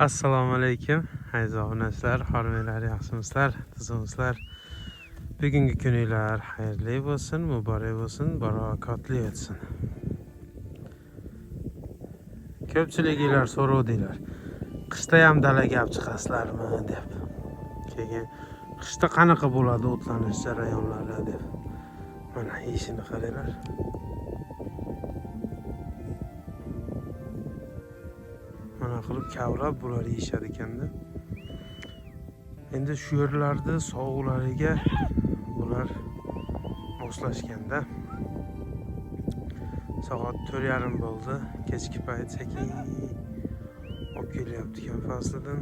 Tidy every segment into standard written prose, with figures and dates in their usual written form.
Assalomu alaykum aziz obunachilar, xormelar, yaxshimisizlar, tuzimizlar. Bugungi kuninglar xayrli bo'lsin, muborak bo'lsin, barakotli o'tsin. Ko'pchiliklar so'rovdilar, qishda ham dalaga olib chiqasizlarmi deb. Keyin qishda qanaqa bo'ladi o'tlanish jarayonlari deb. Mana ishini qaranglar. Mana qilib kavlab bular yeyishar ekanda. Endi shu yerlarda sovuqlariga bular moslashganda soat 4:30 bo'ldi. Kechki payt sekin olib kelyapti ekan faslidan.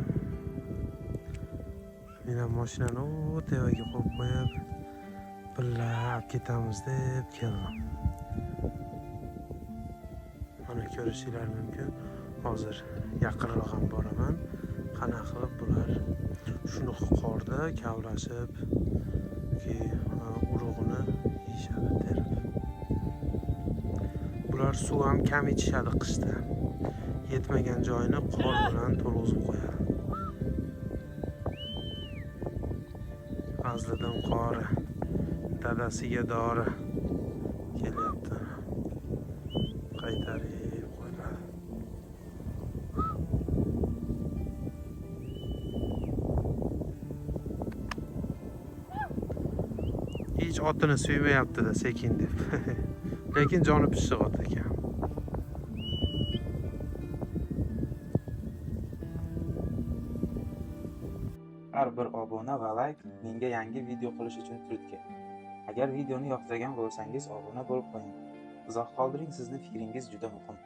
Men ham mashinani tevaga qo'yib qo'yib, birga olib ketamiz deb keldim. Mana ko'rishingiz mumkin. Hozir yaqinroq ham boraman. Qanaqa qilib bular shuni qorda kavlashib urug'ini yeyishadi terib. Bular suv ham kam ichishadi qishda. Yetmagan joyini qor bilan to'lg'izib qo'yadi. Fazlidan qori, dadasiga dori kelyapti. Qaytarib qo'yiladi. Hiç otini suymayapti-da sekin deb. Lekin joni pishiq ot ekan. Har bir obuna va like menga yangi video qilish uchun turtki. Agar videoni yoqtirgan bo'lsangiz obuna bo'lib qo'ying. Uzoq qoldiring, sizning fikringiz juda muhim.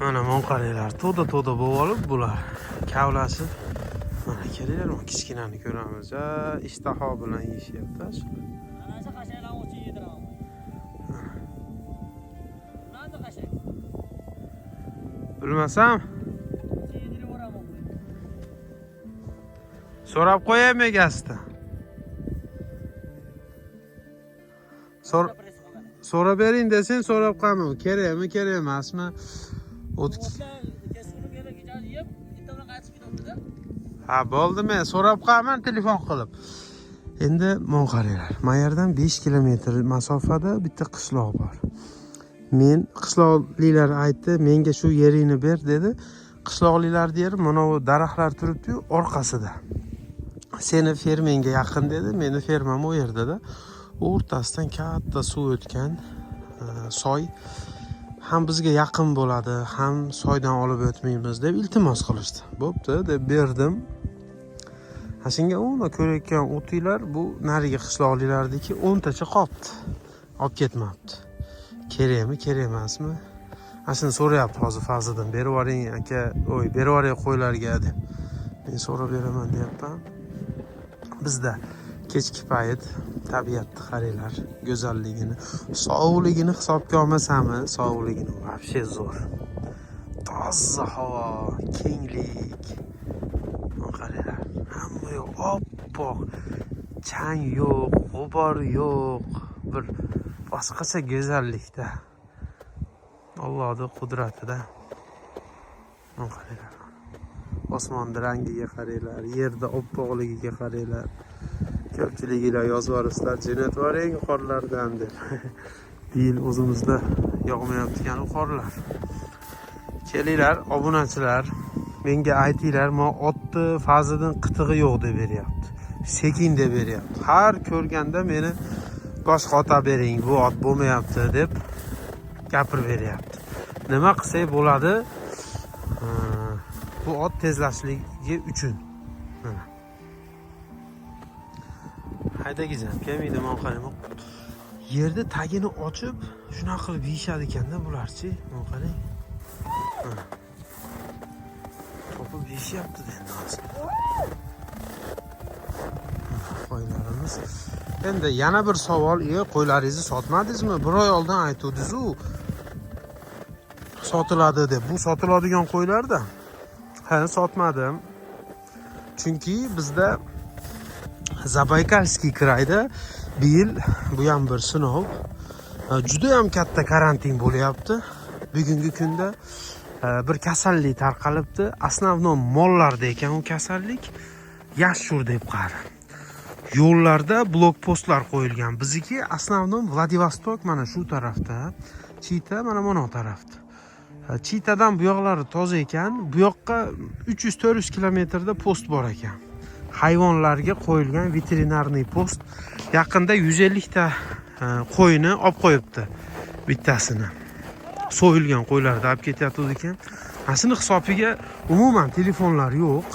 Mana monqaraylar to'da bo'lib olib bular kavlashib. Mana kelinglar, mana kichkinani ko'ramiz. Ishtaho bilan yeyishyapti. Ana qashaylar o'chi yediraman. Nanda qashay? Bilmasam, Yedirib o'raman. so'rab qo'yaymi egasida? So'rab bering desang, so'rab qo'yaman. Kerakmi, kerak emasmi? Ha, bo'ldi, men so'rab qo'yaman telefon qilib. Endi monqaraylar. Mayerdan 5 kilometr masofada bitta qishloq bor. Men qishloqlilar aytdi, menga shu yeringni ber dedi. Qishloqlilar der, mana bu daraxtlar turibdi-yu orqasida. Seni fermenga yaqin dedi, meni fermam o yerda-da. O'rtasidan katta suv o'tgan soy ham bizga yaqin bo'ladi, ham soydan olib o'tmaymiz deb iltimos qilishdi. Bo'pti deb berdim. Shunga uni ko'rayotgan o'tinglar bu nariga qishloqlilardiki 10 tacha qopti. Olib ketmabdi. Kerakmi, kerak emasmi? Ashuni so'rayapti hozir Fazlidan, berib yuboring aka, berib yuboring qo'ylarga deb. Men so'rab beraman deyapman. Bizda kechki payt tabiatni qaranglar, go'zalligini, sovuqligini hisobga olmasami, sovuqligini вообще zo'r. Toza havo, kenglik. Qaranglar, hamma yo'q, oppoq. Chang yo'q, g'ubor yo'q. Bir boshqacha go'zallikda. Allohning qudratida. Qaranglar. Osmonni rangiga qaranglar, yerda oppoqligiga qaranglar. Ko'pchiliklar yozib yuborasizlar, jannat boring qorlardan deb. Bu yil o'zimizda yog'mayapti ekan qorlar. Kelinglar, obunachilar, menga aytinglar, men otni Fazlidan qitig'i yo'q deb beryapti. Sekin deb beryapti. Har ko'rganda meni boshqa ota bering, bu ot bo'lmayapti deb gapirib beryapti. Nima qilsak bo'ladi? Bu ot tezlashligi uchun. Mana. Haydagizam kelmaydi, men qarayman. Yerda tagini ochib, shunaqa qilib yeyishadi ekanda bularchi. Men qarang. Topib yeyishyapti endi hozir. Qo'ylarimiz. Endi yana bir savol, qo'ylaringizni sotmadingizmi? Bir oy oldin aytdingiz-ku. Sotiladi deb. Bu sotiladigan qo'ylarda. Ha, sotmadim. Chunki bizda Zabaykalskiy krayda bu yil bu ham bir sinov. Juda ham katta karantin bo'lyapti. Bugungi kunda bir kasallik tarqalibdi. Основном mollarda ekan u kasallik. Yashur deb qari. Yo'llarda blokpostlar qo'yilgan. Bizniki основном Vladivostok mana shu tarafda, Chita mana bu tarafda. Chitadan bu yoqlari toza ekan. Bu yoqqa 300-400 kilometrda post bor ekan. Hayvonlarga qo'yilgan veterinarniy post. Yaqinda 150 ta qo'yni olib qo'yibdi bittasini. So'yilgan qo'ylarni olib ketyapti ekan. Asini hisobiga umuman telefonlar yo'q.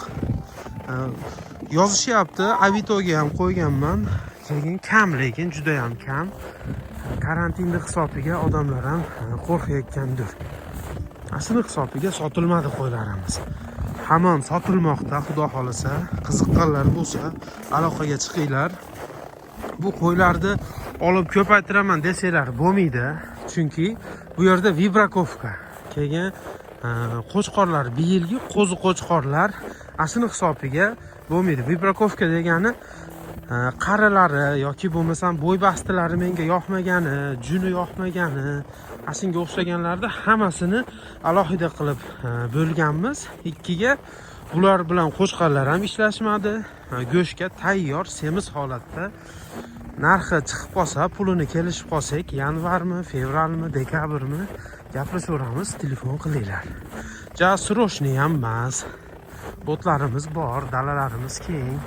Yozishyapti, Avitoga ham qo'yganman. Lekin kam, lekin juda ham kam. Karantinning hisobiga odamlar ham qo'rqayotgandir. Asli hisobiga sotilmadi qo'ylarimiz. Hamon sotilmoqda, xudo xolasa. Qiziqqanlar bo'lsa, aloqaga chiqinglar. Bu qo'ylarni olib ko'paytiraman desanglar bo'lmaydi. Chunki bu yerda vibrakovka. Keyin qo'chqorlar, bir yilgi qo'zi qo'chqorlar asli hisobiga bo'lmaydi. Vibrakovka degani qarilari yoki bo'lmasam bo'ybastilari menga yoqmagani, juni yoqmagani, asinga o'xshaganlarda hammasini alohida qilib bo'lganmiz. Ikkiga bular bilan qo'chqorlar ham ishlashmadi. Go'shtga tayyor, semiz holatda. Narxi chiqib qolsa, pulini kelishib qolsak, yanvarmi, fevralmi, dekabrmi gaplashaveramiz, telefon qilinglar. Srochniy ham emas. Botlarimiz bor, dalalarimiz keng.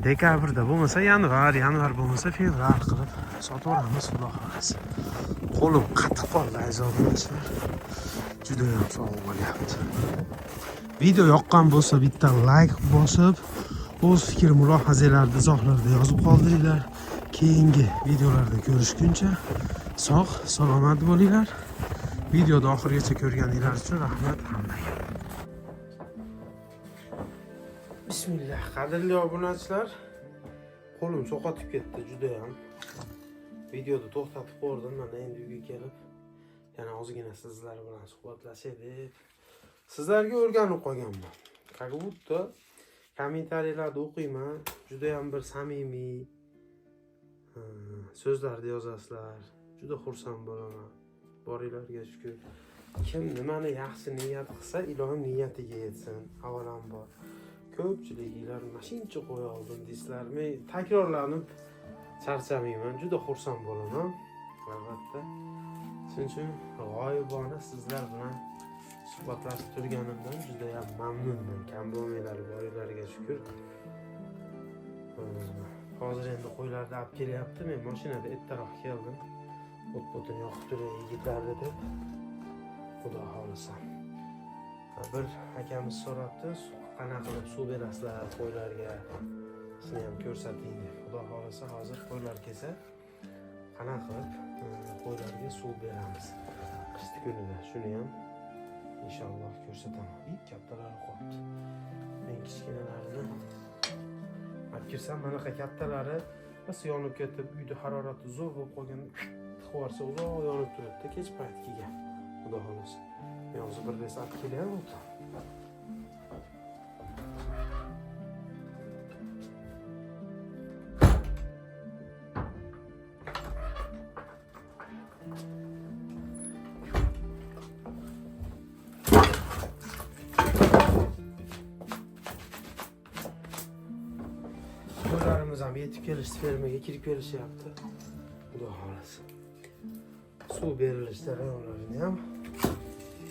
Dekabrda bo'lmasa yanvar bo'lmasa fevral qilib sotaveramiz, xudo xolasa. Qo'lim qattiq qoldi, aziz obunachilar. Juda ham sovuq bo'lyapti. Video yoqqan bo'lsa bitta like bosib, o'z fikr mulohazalaringizni izohlarda yozib qoldiringlar. Keyingi videolarda ko'rishguncha sog' salomat bo'linglar. Videoni oxirigacha ko'rganingiz uchun rahmat hammaga. Bismillah, qadrli obunachilar. Qo'lim cho'qotib ketdi juda ham. Videoni to'xtatib qo'ydim, mana endi uyga kelib yana ozgina sizlar bilan suhbatlashay deb sizlarga o'rganib qolganman. Как будто kommentariyalarda o'qiyman, juda ham bir samimiy so'zlarni yozasizlar. Juda xursand bo'laman. Boringlarga shukur. Kim nimani yaxshi niyat qilsa, ilohim niyatiga yetsin. Avvalambor ko'pchiliklar mashincha qo'ya oldim deysizlar. Men takrorlanib charchamayman, juda xursand bo'laman. Albatta. Shuning uchun g'oyibona sizlar bilan suhbatlashib turganimdan juda ham mamnunman. Kam bo'lmanglar, boringlarga shukur. Hozir endi qo'ylarni olib kelyapti. Men mashinada ertaroq keldim. O't-o'tini yoqib turay yigitlarni deb. Xudo xolasa. Bir akamiz so'rabdi, qanaqa qilib suv berasizlar qo'ylarga? Sizni ham ko'rsating deb. Xudo xolasa hozir qo'ylar kelsa, qanaqa qilib qo'ylarga suv beramiz. Qish kunida shuni ham inshaalloh ko'rsataman. Kattalari qolibdi. Men kichkinalarini olib kirsam, mana kattalari bas yonib ketib, uyda harorati zo'r bo'lib qolgan. Xivorsa uzoq yonib turibdi, kech payt kelgan. Xudo xolasa. Men hozir bir res olib kelyapman. Qo'ylarimiz ham yetib kelishdi, fermaga kirib kelishyapti. Xudo xolasa. Suv berilish jarayonlarini ham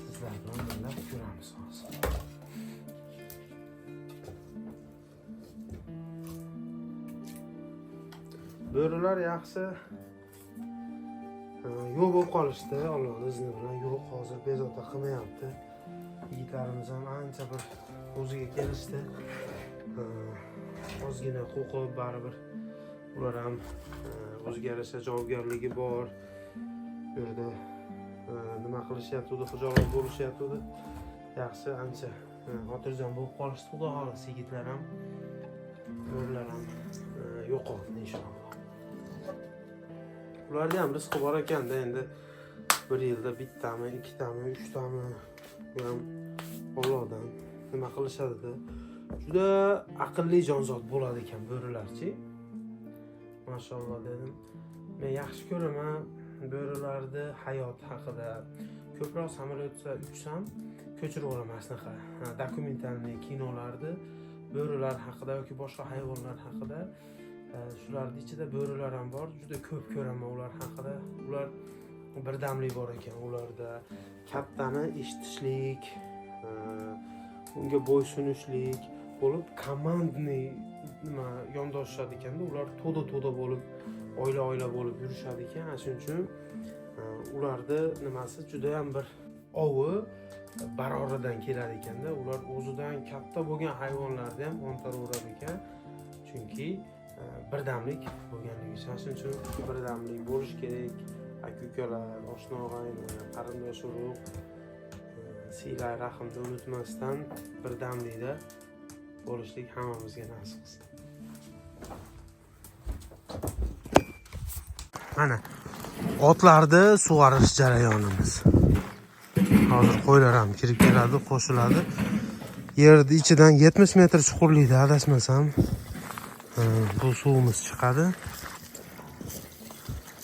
sizlar bilan birga ko'ramiz hozir. Bo'rilar yaxshi yo'q bo'lib qolishdi, Allohning izni bilan. Yo'q, hozir bezovta qilmayapti. Yigitlarimiz ham ancha bir o'ziga kelishdi. Ozgina qo'rqib baribir ular ham o'ziga yarasha javobgarligi bor. Bu yerda nima qilishyapti, xijolat bo'lishyapti. Yaxshi ancha xotirjam bo'lib qolishdi, xudo xolasa. Yigitlar ham, bo'rilar ham yo'qoldi inshaalloh. Ularda ham rizqi bor ekanda, endi bir yilda bittami, ikkitami, uchtami, bu ham Allohdan nima qilishadi. Juda aqlli jonzot bo'ladi ekan bo'rilarchi. Mashalloh dedim. Men yaxshi ko'raman bo'rilarni hayot haqida ko'proq samolyotda uchsam ko'chirib olaman shunaqa dokumentalniy kinolarni bo'rilar haqida yoki boshqa hayvonlar haqida. Shularning ichida bo'rilar ham bor. Juda ko'p ko'raman ular haqida. Ular birdamlik bor ekan ularda. Kattani eshitishlik, unga bo'ysunishlik bo'lib, komandniy nima yondoshishadi ekanda. Ular to'da bo'lib, oila bo'lib yurishadi ekan. Shuning uchun ularda nimasi juda ham bir ovi baroridan kelar ekanda. Ular o'zidan katta bo'lgan hayvonlarni ham o'ntiraverar ekan. Chunki birdamlik bo'lganligi uchun. Shuning uchun birdamlik bo'lish kerak. Aka-ukalar, oshna-og'ayni, qarindosh urug' silay rahmni unutmasdan birdamlikda bo'lishlik hammamizga nasib qilsin. Mana otlarni sug'orish jarayonimiz. Hozir qo'ylar ham kirib keladi, qo'shiladi. Yerni ichidan 70 metr chuqurlikda adashmasam bu suvimiz chiqadi.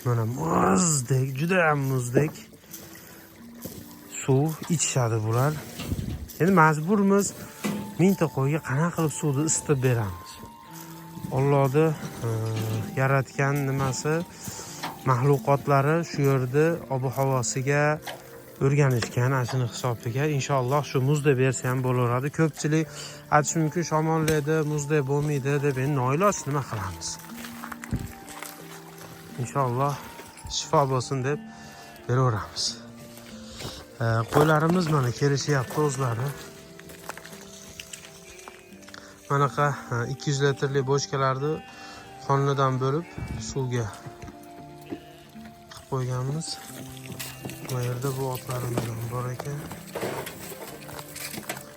Mana muzdek, juda ham muzdek suv ichishadi bular. Endi majburmiz mingta qo'yga qanaqa qilib suvni isitib beramiz. Allohning yaratgan nimasi, mahluqotlari shu yerda ob-havosiga o'rganishgan ashuni hisobiga. Inshaalloh shu muzda bersa ham bo'laveradi. Ko'pchilik aytish mumkin, shamollaydi, muzda bo'lmaydi deb, endi noiloj nima qilamiz? Inshaalloh shifo bo'lsin deb beraveramiz. Qo'ylarimiz mana kelishyapti o'zlari. Manaqa 200 litrli bochkalarni qonlidan bo'lib suvga qilib qo'yganmiz. Bu yerda bu otlarimiz ham bor ekan.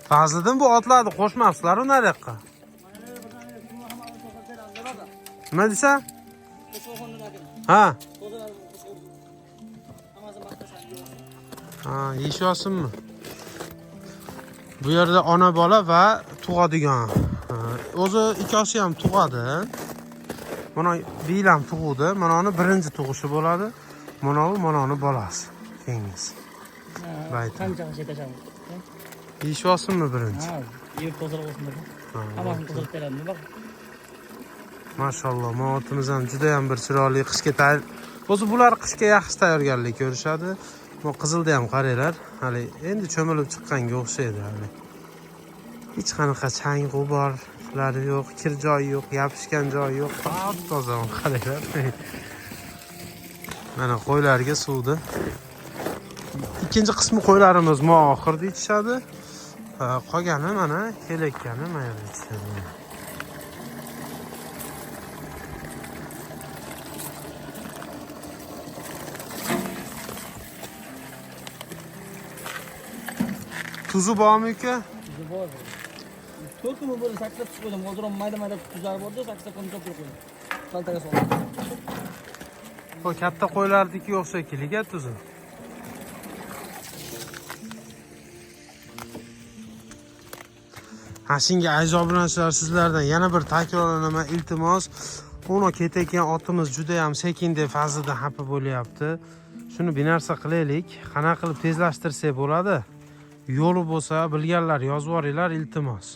Fazlidan bu otlarni qo'shmabsizlar-ku nariyoqqa. Nima desa? Ha. Yeyishyapsizmi? Bu yerda ona bola va tug'adigan. O'zi ikkosi ham tug'adi. Mana bil ham tug'di. Mana uni birinchi tug'ishi bo'ladi. Mana uni bolasi. Kengiz. Qancha yetashadi? Yeyishyapsizmi birinchi? Ha, yeb tozalab olsin deb. Hammasini tozalab beradi, bak. Mashalloh, otimiz ham juda ham bir chiroyli qishga tayyor. O'zi bular qishga yaxshi tayyorgarlik ko'rishadi. Bu qizilda ham qaranglar, hali endi cho'milib chiqqanga o'xshaydi hali. Hech qanaqa chang g'uborlari yo'q, kir joyi yo'q, yopishgan joyi yo'q. Toza qaranglar. Mana qo'ylarga suvdi. Ikkinchi qismi qo'ylarimiz oxirda ichishadi. Qolgani mana kelakkani mayda ichishadi. Tuzu bormi uka? Tuzu bor. 4 kun bo'ldi saksab chiqdim. Hozir ham mayda tuzlar bordi, saksab qo'yib qo'ydim. Xaltaga soldim. Bu katta qo'ylardiki o'xshaydi, tuzu. Shunga ajoyiblanishlar sizlardan yana bir takrorlanaman iltimos. Uni ketayotgan otimiz juda ham sekingdek fazida xafa bo'lyapti. Shuni bir narsa qilaylik. Qanaqa qilib tezlashtirsak bo'ladi? Yo'li bo'lsa bilganlar yozib yuboringlar iltimos.